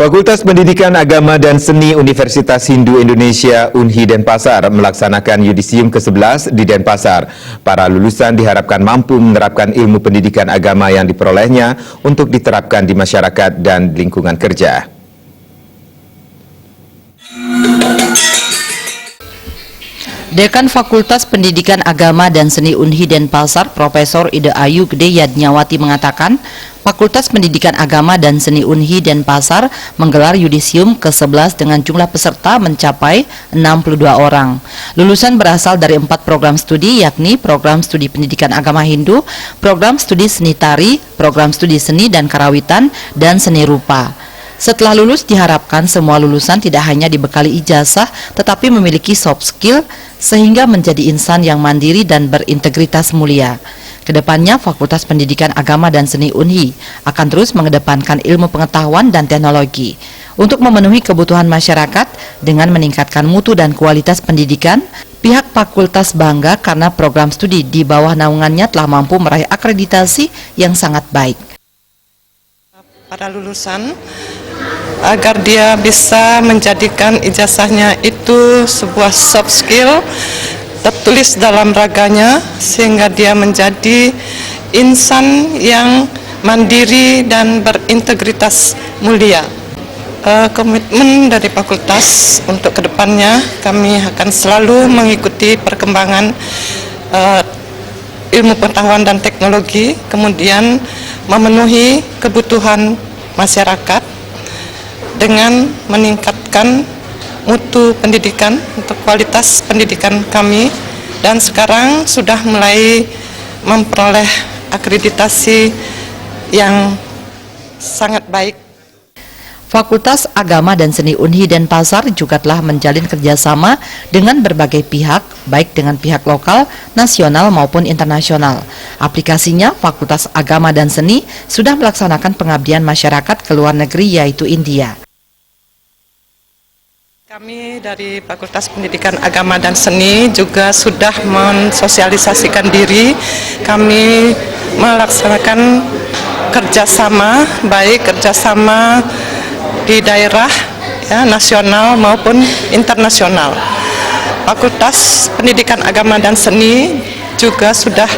Fakultas Pendidikan Agama dan Seni Universitas Hindu Indonesia UNHI Denpasar melaksanakan yudisium ke-11 di Denpasar. Para lulusan diharapkan mampu menerapkan ilmu pendidikan agama yang diperolehnya untuk diterapkan di masyarakat dan lingkungan kerja. Dekan Fakultas Pendidikan Agama dan Seni UNHI Denpasar, Profesor Ida Ayu Gede Yadnyawati mengatakan, Fakultas Pendidikan Agama dan Seni UNHI Denpasar menggelar yudisium ke-11 dengan jumlah peserta mencapai 62 orang. Lulusan berasal dari 4 program studi, yakni program studi pendidikan agama Hindu, program studi seni tari, program studi seni dan karawitan, dan seni rupa. Setelah lulus, diharapkan semua lulusan tidak hanya dibekali ijazah, tetapi memiliki soft skill sehingga menjadi insan yang mandiri dan berintegritas mulia. Kedepannya, Fakultas Pendidikan Agama dan Seni UNHI akan terus mengedepankan ilmu pengetahuan dan teknologi untuk memenuhi kebutuhan masyarakat dengan meningkatkan mutu dan kualitas pendidikan. Pihak fakultas bangga karena program studi di bawah naungannya telah mampu meraih akreditasi yang sangat baik. Para lulusan agar dia bisa menjadikan ijazahnya itu sebuah soft skill tertulis dalam raganya sehingga dia menjadi insan yang mandiri dan berintegritas mulia. Komitmen dari fakultas untuk kedepannya kami akan selalu mengikuti perkembangan ilmu pengetahuan dan teknologi, kemudian memenuhi kebutuhan masyarakat dengan meningkatkan mutu pendidikan untuk kualitas pendidikan kami, dan sekarang sudah mulai memperoleh akreditasi yang sangat baik. Fakultas Agama dan Seni UNHI Denpasar juga telah menjalin kerjasama dengan berbagai pihak, baik dengan pihak lokal, nasional maupun internasional. Aplikasinya, Fakultas Agama dan Seni sudah melaksanakan pengabdian masyarakat ke luar negeri, yaitu India. Kami dari Fakultas Pendidikan Agama dan Seni juga sudah mensosialisasikan diri. Kami melaksanakan kerjasama, baik kerjasama di daerah ya, nasional maupun internasional. Fakultas Pendidikan Agama dan Seni juga sudah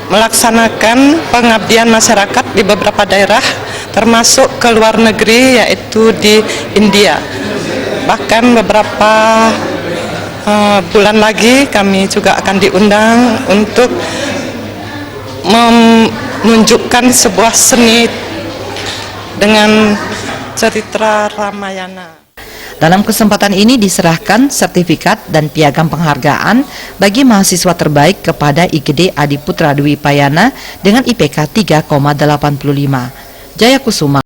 melaksanakan pengabdian masyarakat di beberapa daerah, termasuk ke luar negeri, yaitu di India. Bahkan beberapa bulan lagi kami juga akan diundang untuk menunjukkan sebuah seni dengan cerita Ramayana. Dalam kesempatan ini diserahkan sertifikat dan piagam penghargaan bagi mahasiswa terbaik kepada IGD Adi Putra Dwi Payana dengan IPK 3,85. Jaya Kusuma.